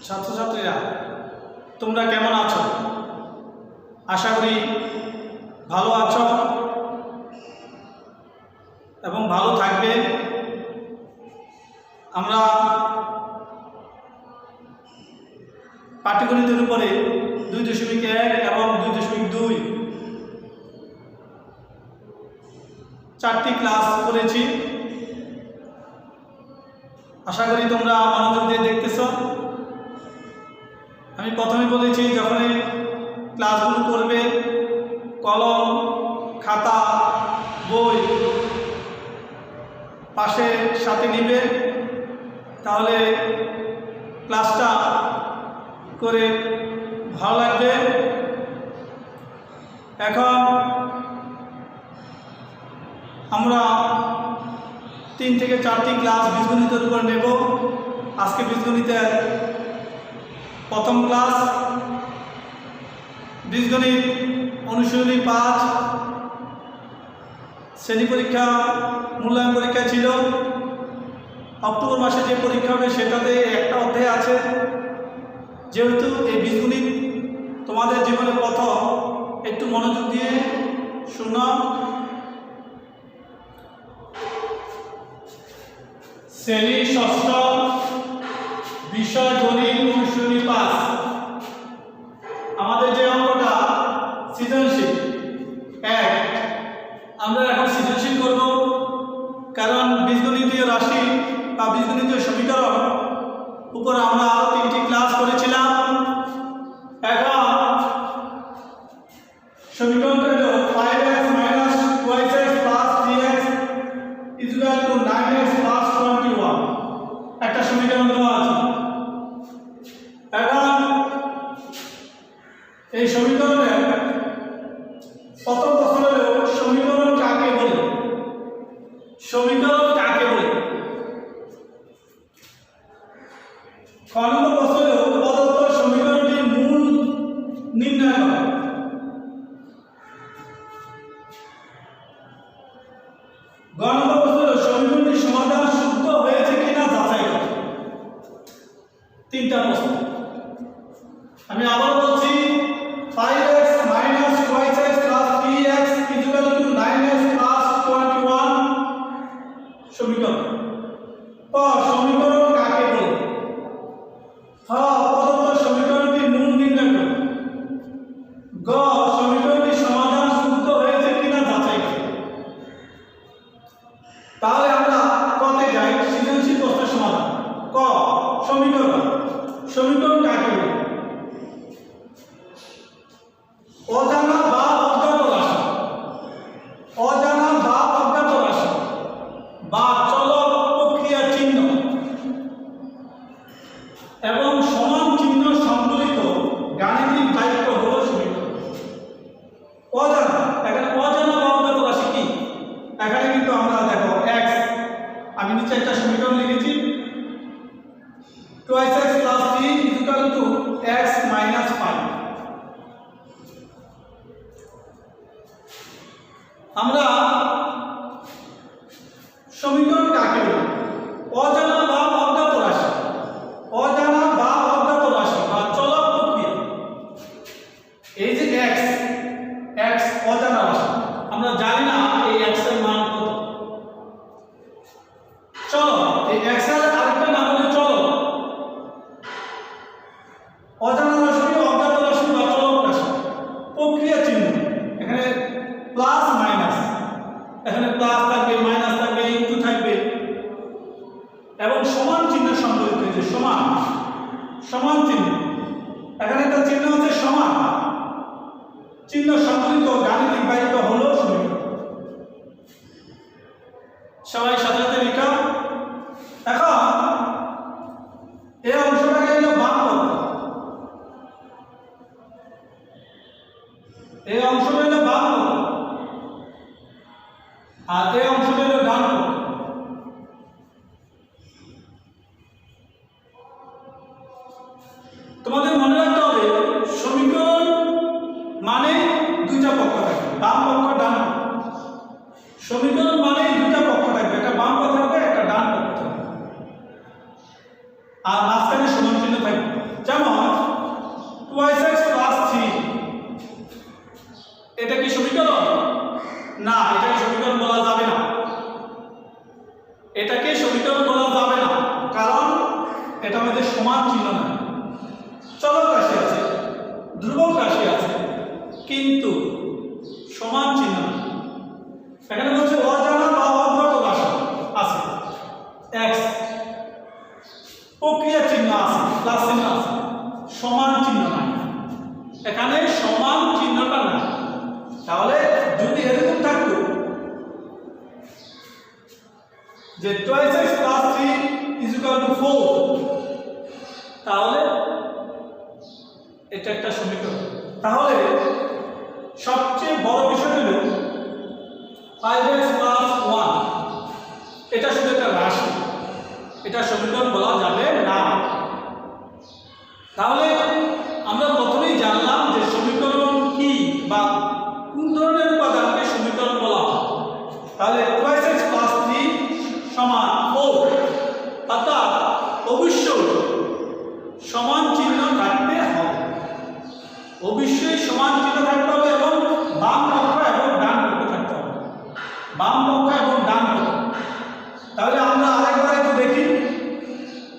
ছাত্রছাত্রীরা তোমরা কেমন আছো? আশা করি ভালো আছো এবং ভালো থাকবে। আমরা পাটিগণিতের উপরে 2.1 এবং 2.2 চারটি ক্লাস করেছি। আশা করি তোমরা মনোযোগ দিয়ে দেখতেছ। আমি প্রথমে বলেছি যখন ক্লাসগুলো করবে কলম খাতা বই পাশে সাথে নিবে, তাহলে ক্লাসটা করে ভালো লাগবে। এখন আমরা 3 থেকে 4টি ক্লাস বীজগণিতের উপর নেব। আজকে বীজগণিতের প্রথম ক্লাস, বীজগণিত অনুশীলনী 5 শ্রেণী পরীক্ষা মূল্যায়ন পরীক্ষা ছিল। অক্টোবর মাসে যে পরীক্ষা হবে সেটাতে একটা অধ্যায় আছে। যেহেতু এই বীজগণিত তোমাদের জীবনে প্রথম, একটু মনোযোগ দিয়ে শোনো। শ্রেণী ষষ্ঠ, বিষয় গণিত অনুশীলনী 5। আমাদের যে অঙ্কটা সৃজনশীল 1, আমরা এখন সৃজনশীল করব, কারণ বীজগণিতীয় রাশি বা বীজগণিতীয় সমীকরণ উপর আমরা আরো 3টি ক্লাস করেছিলাম। এখন সমীকরণটা হলো 5x - 2x + 3x = 9x + 21। একটা সমীকরণ দেওয়া আছে। এখন এই সমীকরণের প্রথম প্রশ্ন হলো সমীকরণ কাকে বলে? সমীকরণ কাকে বলে? খ নম্বর প্রশ্ন হলো প্রদত্ত সমীকরণটির মূল নির্ণয় করো। গ নম্বর প্রশ্ন হলো সমীকরণটির সমাধান শুদ্ধ হয়েছে কিনা যাচাই করো। 3টা প্রশ্ন। আমি আবার বলছি, 5x - 2x + 3x = 9x + 21 সমীকরণ। ক সমীকরণ কাকে বলে? খ প্রদত্ত সমীকরণটির মূল নির্ণয় করো। গ সমীকরণটির সমাধান শুদ্ধ হয়েছে কিনা যাচাই করো। তাহলে আমরা কতে যাই? সৃজনশীল প্রশ্নের সমাধান। ক সমীকরণ। সমীকরণ কাকে বলে? অজানা বা অজ্ঞাত রাশি, অজানা বা অজ্ঞাত রাশি বা চলক প্রক্রিয়া চিহ্ন এবং সমান চিহ্ন সংবলিত গাণিতিক বাক্য হলো সমীকরণ। অজানা, এখানে অজানা বা অজ্ঞাত রাশি কি? এখানে কিন্তু আমরা দেখো x, আমি নিচে একটা সমীকরণ লিখেছি, 2x + 3 = x - 5। আমরা সমীকরণ কাকে বলি? অজানা বা অজ্ঞাত রাশি, অজানা বা অজ্ঞাত রাশি বা চলক প্রক্রিয়া। এই যে x অজানা রাশি, আমরা জানি না এই x এর মান কত। চলো এই x এর আরেকটা নাম হলো চলক। অজানা রাশি, অজ্ঞাত রাশি বা চলক রাশি, প্রক্রিয়া চিহ্ন, এখানে প্লাস মাইনাস, এখানে প্লাস থাকবে, মাইনাস থাকবে, ইনটু থাকবে এবং সমান চিহ্ন সংবলিত। যে সমান, সমান চিহ্ন, এখানে একটা চিহ্ন আছে সমান চিহ্ন সংবলিত গাণিতিক বাক্য হলো সমীকরণ। সবাই সাথে সাথে লিখা। এখন এই অংশটাকে হলো বাম পক্ষ, এই অংশটা হলো বাম পক্ষ আর এই অংশটা হলো ডান পক্ষ। তোমাদের মনে রাখতে হবে সমীকরণ মানে 2টা পক্ষ থাকবে, বাম পক্ষ ডান পক্ষ। সমীকরণ মানে 2টা পক্ষ থাকবে, একটা বাম পক্ষ থাকবে, একটা ডান পক্ষ থাকবে। আর মাঝখানে সমান চিহ্ন থাকবে। না, এটাকে সমীকরণ বলা যাবে না, এটাকে সমীকরণ বলা যাবে না, কারণ এটা আমাদের সমান চিহ্ন না। চলক রাশি আছে, ধ্রুবক রাশি আছে, কিন্তু সমান চিহ্ন না। এখানে বলছে অজানা বা অজ্ঞাত রাশি আছে, x প্রক্রিয়া চিহ্ন আছে, প্লাস চিহ্ন আছে, সমান চিহ্ন নাই। এখানে সমান চিহ্নটা না। তাহলে যদি এরকম থাকতো যে 2x + 3 = 4, তাহলে এটা একটা সমীকরণ। তাহলে সবচেয়ে বড় বিষয় হলো 5x + 1, এটা শুধু একটা রাশি, এটা সমীকরণ বলা যাবে না। তাহলে আমরা প্রথমেই জানলাম যে সমীকরণ কি বা কোন ধরনের উপাদানকে সমীকরণ বলা হয়। তাহলে 2x + 3 = 4, অর্থাৎ অবশ্যই সমান চিহ্ন থাকতে হবে, অবশ্যই সমান চিহ্ন থাকতে হবে এবং বাম পক্ষ এবং ডান পক্ষ থাকতে হবে, বাম পক্ষ এবং ডান পক্ষ। তাহলে আমরা আরেকবার একটু দেখি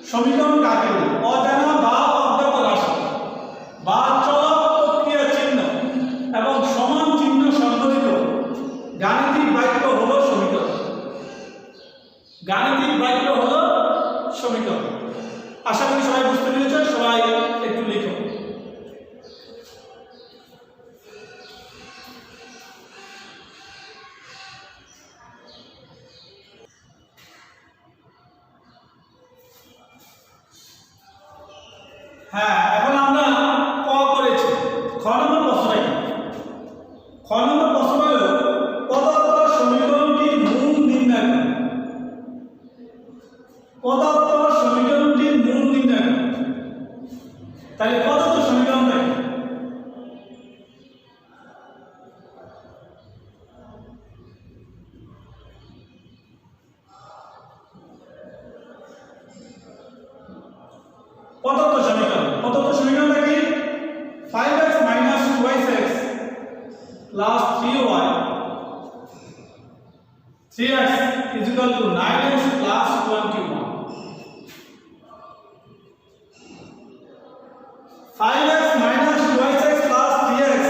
সমীকরণ কাকে বলে। অজানা বা অজ্ঞাত রাশি বা চলক প্রক্রিয়া চিহ্ন এবং সমান চিহ্ন সংবলিত গাণিতিক বাক্য হলো সমীকরণ। গাণিতিক বাক্য হলো সমীকরণ। আশা করি সবাই বুঝতে পেরেছে। সবাই একটু লিখো। হ্যাঁ, এখন আমরা ক করেছি। খ নম্বর প্রশ্নটা কি? খ নম্বর প্রশ্ন হলো পদার্থ সমীকরণটির মূল নির্ণয় করো। পদার্থ সমীকরণটির মূল নির্ণয় করো। তাহলে পদার্থ সমীকরণটা কি? পদার্থ সমীকরণটা কি? 5x - 2x plus 3y 3x = 9x plus 21. 5x - 2x plus 3x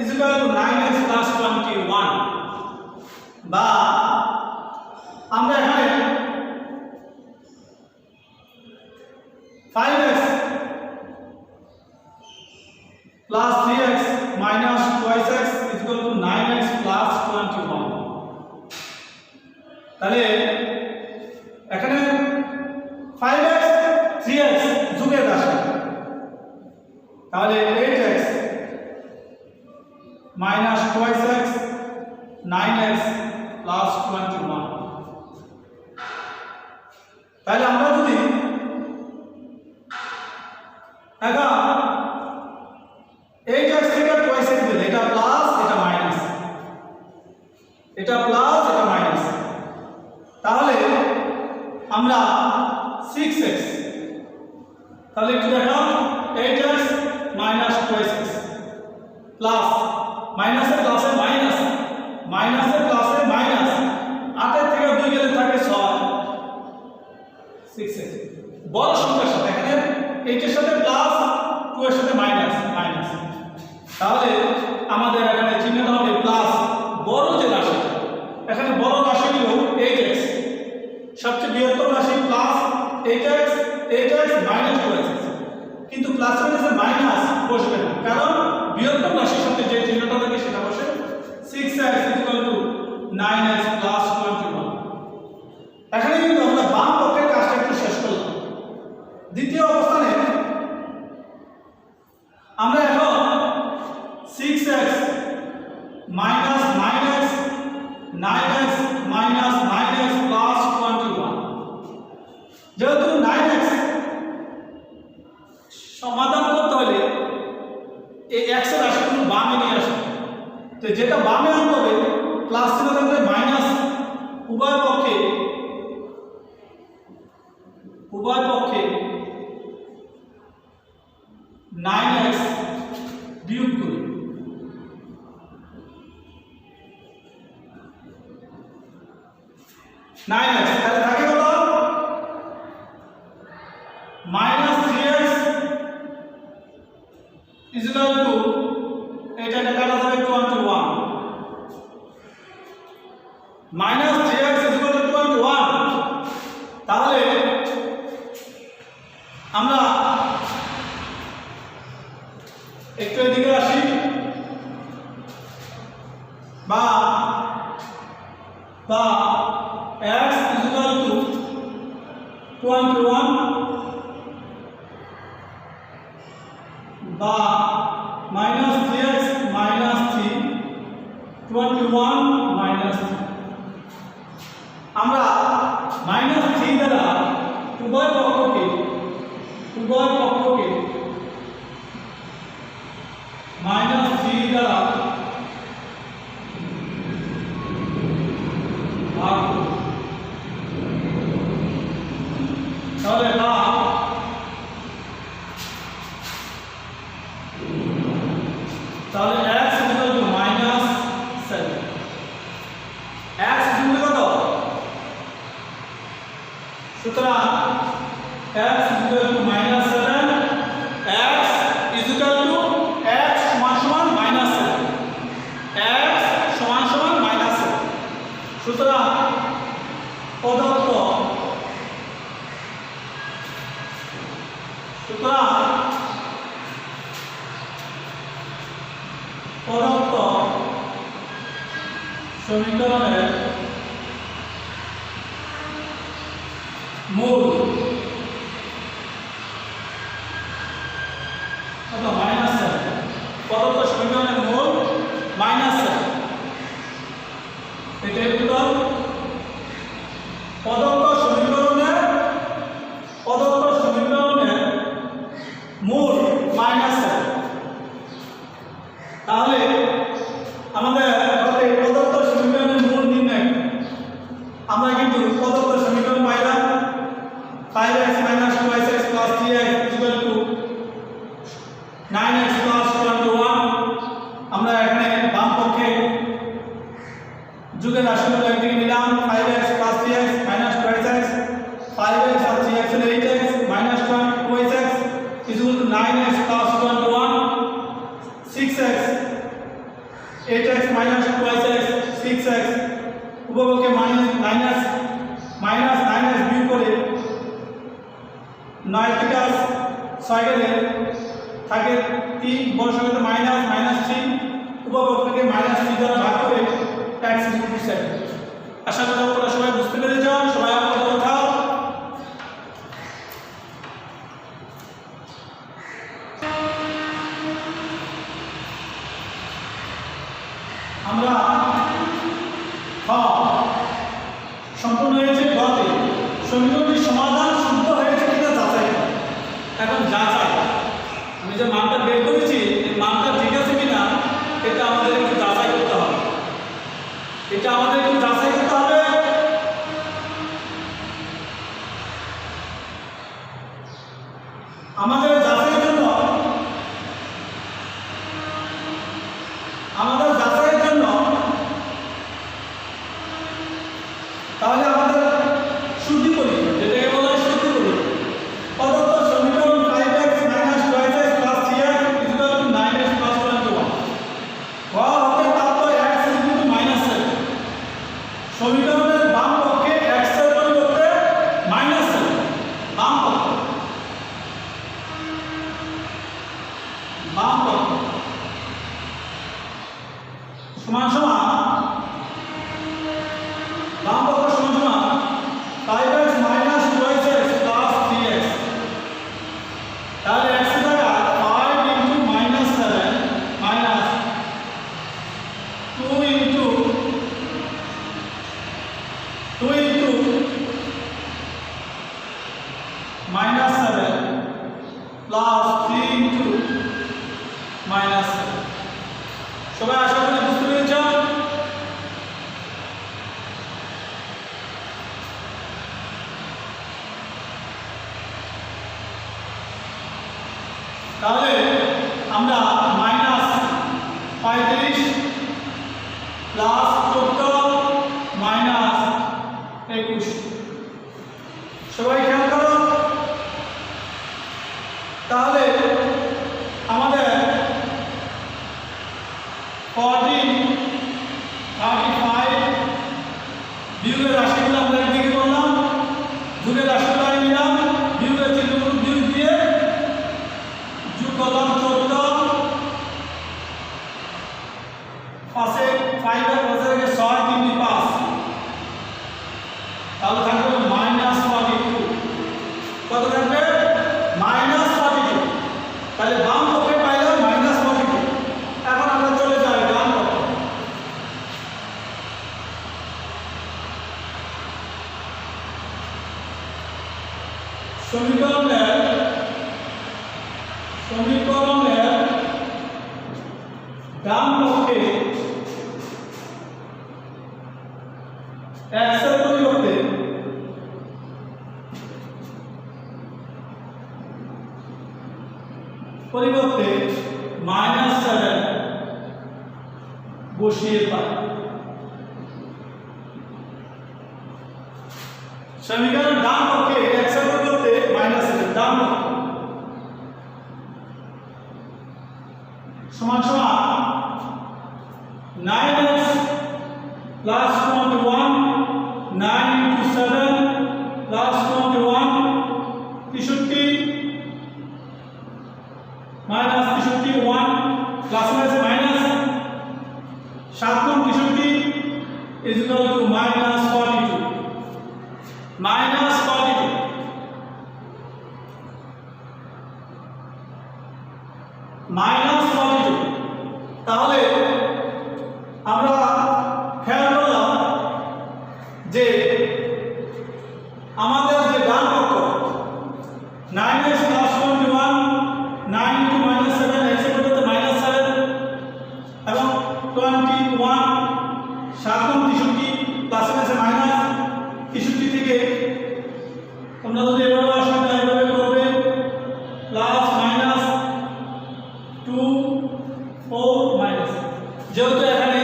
= 9x plus 21, বা আমরা এখানে 5x plus 3x minus 2x = 9x plus 21। তাহলে এখানে 5x 3x যোগের রাশি, তাহলে 8x minus 2x 9x plus 21। তাহলে আমরা যদি এখন 8x থেকে 2x দিলে এটা প্লাস এটা মাইনাস, এটা প্লাস এটা মাইনাস, তাহলে আমরা 6x, তাহলে একটু দেখো 8x minus 2x প্লাস মাইনাসে প্লাসে মাইনাস, মাইনাসে প্লাসে মাইনাস, 8 এর থেকে 2 গেলে থাকে 6, 6x বড় সংখ্যার সাথে, এখানে 8 এর সাথে প্লাস 2 এর সাথে মাইনাস মাইনাস, তাহলে আমাদের এখানে চিহ্নটা হবে প্লাস। বড় যে রাশি, এখানে বড় রাশি হলো 8x, সবচেয়ে বৃহত্তম রাশি প্লাস 8x minus 2x, কিন্তু প্লাস মাইনাসে মাইনাস বসবে না, কারণ বৃহত্তম রাশির সাথে যে চিহ্নটা থাকে সেটা বসে। 6x = 9x plus 21। এখানে কিন্তু আমরা বাম পক্ষের কাজটা একটু শেষ করলাম। দ্বিতীয় অবস্থানে আমরা এখন 6x minus 9x 9x minus 9x plus 21, যেহেতু 9x সমাধান করতে হলে এই x এর রাশিগুলো বামে নিয়ে আসবে, তো যেটা বামে আনতে হবে প্লাস চিহ্ন থাকবে মাইনাস, উভয় পক্ষে 9x বিয়োগ করি, 9x তাহলে থাকে কত -3x ইকুয়াল টু এটা কাটা যাবে 2 into 1 -3x equal to 2 into 1 তাহলে আমরা একটু এদিকে আসি বা x ইকুয়াল টু 2 into 1 বা -3x -3 2 into 1 -3 আমরা -3 দ্বারা উভয় পক্ষকে -3 দ্বারা ভাগ করব তাহলে তাহলে x equal to -7 x equal কত সুতরাং x equal to -7 x equal to x সমান -7 x সমান -7 সুতরাং প্রদত্ত সমীকরণের মূল কত -7 প্রদত্ত সমীকরণের মূল -7 এটাই উত্তর প্রদত্ত সমীকরণের মূল -7 তাহলে আমাদের প্রদত্ত সমীকরণের মূল নির্ণয় আমরা কিন্তু প্রদত্ত সমীকরণ পাইলাম 5x - 2x + 3x = 9x + 21 আমরা এখানে বাম পক্ষে যোগের রাশিগুলো একদিকে নিলাম 5x + 3x - 2x 5x আর 3x হলো 8x - 2x = 9x + 21 6x 8x - 2x 6x উপপক্ষে minus 9x বিয়োগ করে 9 থেকে 6 গেলে থাকে 3 বড় সংখ্যাতে -3 উপপক্ষকে -3 দ্বারা ভাগ করে x = 7 আশা করি আপনারা সবাই বুঝতে পেরেছেন সবাই আপনারা উঠাও আমরা সম্পূর্ণ হয়েছে গতে সমীকরণটির সমাধান শুদ্ধ হয়েছে কিনা যাচাই এখন যাচাই আমি যে মানটা বের করেছি এই মানটা ঠিক আছে কিনা এটা আমাদের একটু যাচাই করতে হবে আমাদের যাচাইয়ের জন্য তাহলে আমাদের শুদ্ধি পরীক্ষা যেটাকে বলা হয় শুদ্ধি পরীক্ষা প্রদত্ত সমীকরণ 5x - 2x + 3x = 9x + 21 হওয়া হতে প্রাপ্ত x = -7 সমীকরণের বাম পক্ষে x এর পরিবর্তে -7 বাম পক্ষ সমান বাম পক্ষ সমান 5x - 2x + 3x তাহলে x এর জায়গা 5 * -7 - 2 * 2 * -7 প্লাস 3 * -7 সবাই আশা করি বুঝতে পেরেছেন তাহলে আমরা -35 প্লাস 14 -21 সবাই খেয়াল করো। তাহলে আমাদের 14, 35 বিয়োগের রাশিগুলো আমরা একদিকে করলাম, যোগের রাশিগুলো নিলাম, বিয়োগের চিহ্নগুলো বিয়োগ দিয়ে যোগ করলাম 14, 5 এর 6 3 5, তাহলে থাকবে -42। কত থাকবে? -42। তাহলে বাম পক্ষে পাইলাম -42। এখন আমরা চলে যাই ডান পক্ষে। সমীকরণের ডান পক্ষে x এর পরিবর্তে -7 বসিয়ে পাই। সমীকরণ ডান পক্ষে x এর পরিবর্তে -7 ডান পক্ষে সমান সমান 9x plus 21, 9 into 7 plus 21, 63 minus 61 plus minus 7 63 is equal to -42. -42 -42। তাহলে আমরা খেয়াল করলাম যে আমাদের যে ডান পক্ষ 9x plus 21, 9 into -7 x এর পরিবর্তে -7 এবং 21 7 63 প্লাস মাইনাস 63 থেকে তোমরা যদি এভাবে আসলে এভাবে করবে প্লাস মাইনাস 2 4 মাইনাস, যেহেতু এখানে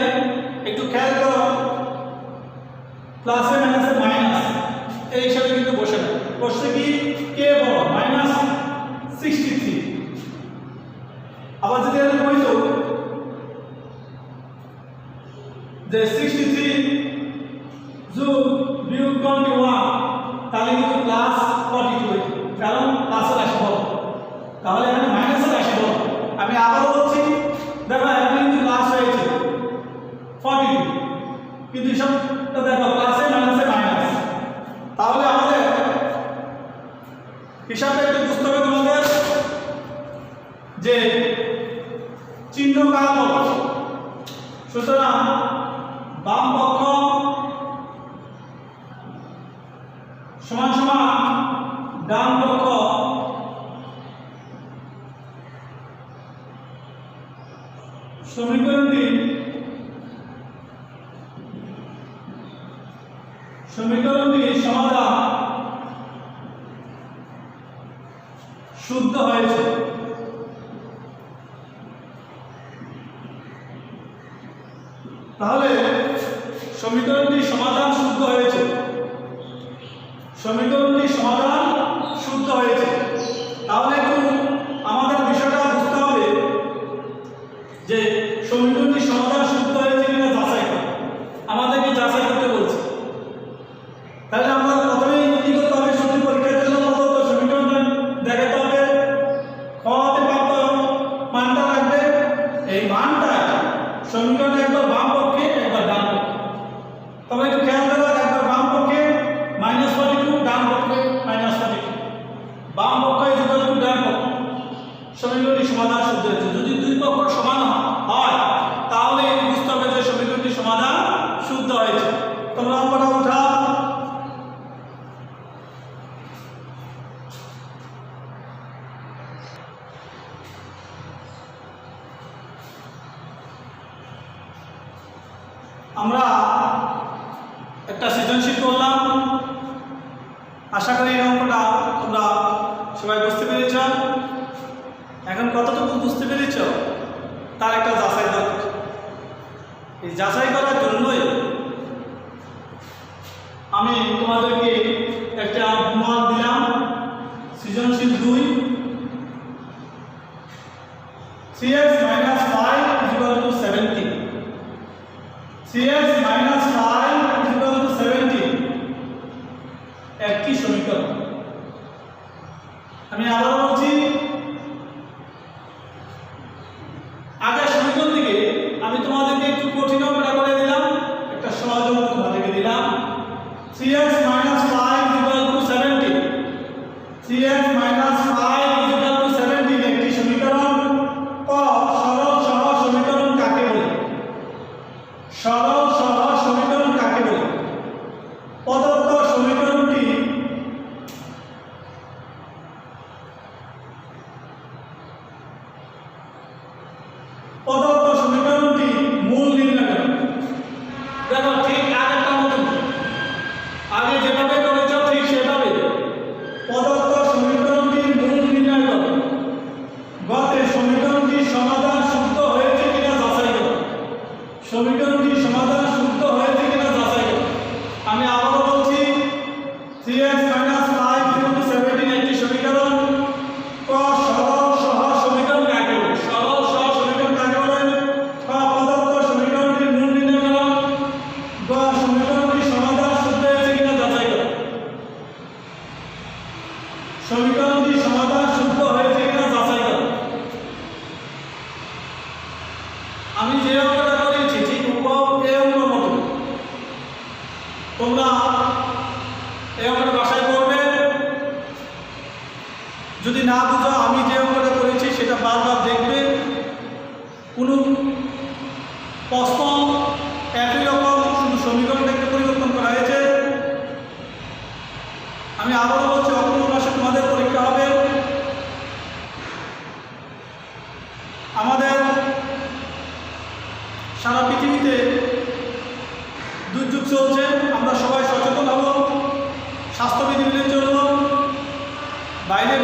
একটু খেয়াল করো প্লাসে মাইনাসে মাইনাস এই হিসাবে কিন্তু বসে না, বসছে কি কে বড় -63। আবার যদি আমি বলতো যে 63 যোগ বিয়োগ 21 তাহলে কিন্তু প্লাস 42 হইতো, কারণ প্লাসের রাশি বড়, তাহলে এখানে মাইনাসের রাশি বড়। আমি আবারও বলছি, দেখো এখানে কিন্তু প্লাস হয়েছে 42, কিন্তু সবটা দেখো প্লাসে মাইনাসে মাইনাস। তাহলে আমাদের হিসাবটা একটু বুঝতে হবে তোমাদের যে চিহ্ন কার পক্ষ। সুতরাং বাম পক্ষ সমান সমান ডান পক্ষ সমীকরণটি সমাধান শুদ্ধ হয়েছে। তাহলে সমীকরণটি সমাধান শুদ্ধ হয়েছে, সমীকরণটি সমাধান শুদ্ধ হয়েছে। তাহলে একটু আমাদের বিষয়টা বুঝতে হবে যে সমীকরণটি সমাধান শুদ্ধ হয়েছে কিনা যাচাই করা, আমাদেরকে যাচাই করতে বলছে। তাহলে আমরা প্রথমেই কি করতে হবে? শুধু পরীক্ষার জন্য প্রদত্ত সমীকরণটা দেখাতে হবে, খতে প্রাপ্ত মানটা রাখবে, এই মানটা সমীকরণে একবার বাম পক্ষে একবার ডান পক্ষে। তবে একটু খেয়াল করো, একবার বাম পক্ষে -42, ডান পক্ষে -42, বাম পক্ষ ইকুয়াল টু ডান পক্ষ। সমীকরণটি সমাধান শুদ্ধ হয়েছে। যদি দুই পক্ষ সমান হয় তাহলে বুঝতে হবে যে সমীকরণটি সমাধান শুদ্ধ হয়েছে। তোমরা অঙ্কটা উঠাও। আমরা একটা সৃজনশীল করলাম, আশা করি এই অঙ্কটা তোমরা সবাই বুঝতে পেরেছ। এখন কতটুকু বুঝতে পেরেছ তার একটা যাচাই দরকার। এই যাচাই করার জন্যই আমি তোমাদেরকে একটা একটি সমীকরণ। আমি আবার বলছি, আগের সমীকরণ থেকে আমি তোমাদেরকে একটু কঠিন অঙ্কটা করে দিলাম, একটা সহজ অঙ্ক তোমাদেরকে দিলাম। 3x - 5 = 17, 3x - 5 = 17 একটি সমীকরণ। ক সরল সহ সমীকরণ কাকে বলে? সরল সহ সমীকরণ কাকে বলে? প্রদত্ত সমীকরণটি মূল নির্ণয় করো। দেখো ঠিক আগেরটার মতো, আগে যেভাবে করেছো ঠিক সেভাবে প্রদত্ত সমীকরণটির মূল নির্ণয় করো। গতে সমীকরণটির সমাধান শুদ্ধ হয়েছে কিনা যাচাই করো। সমীকরণটির সমাধান শুদ্ধ হয়েছে কিনা যাচাই করো। আমি আবারও বলছি, 3x - 5 = 17 একটি সমীকরণ। ক সরল সহ সমীকরণ কাকে বলে? সরল সহ সমীকরণ কাকে বলে? ক প্রদত্ত সমীকরণটির মূল নির্ণয় করো। গ সমীকরণটির সমাধান শুদ্ধ হয়েছে কিনা যাচাই করো। সমীকরণটির সমাধান শুদ্ধ হয়েছে কিনা যাচাই করো। আমি যে অঙ্কটা করেছি ঠিক এই অঙ্কের মতো তোমরা এই অঙ্কটা বাসায় করবে। যদি না বুঝো, আমি যে অঙ্কটা করেছি সেটা বারবার দেখবে। কোনো প্রশ্ন একই রকম, শুধু সমীকরণটা একটু পরিবর্তন করা হয়েছে। আমি আবারও বলছি, অক্টোবর মাসে তোমাদের পরীক্ষা হবে। আমাদের সারা পৃথিবীতে দুর্যোগ চলছে, আমরা সবাই সচেতন হব, স্বাস্থ্যবিধি মেনে চলব, বাইরে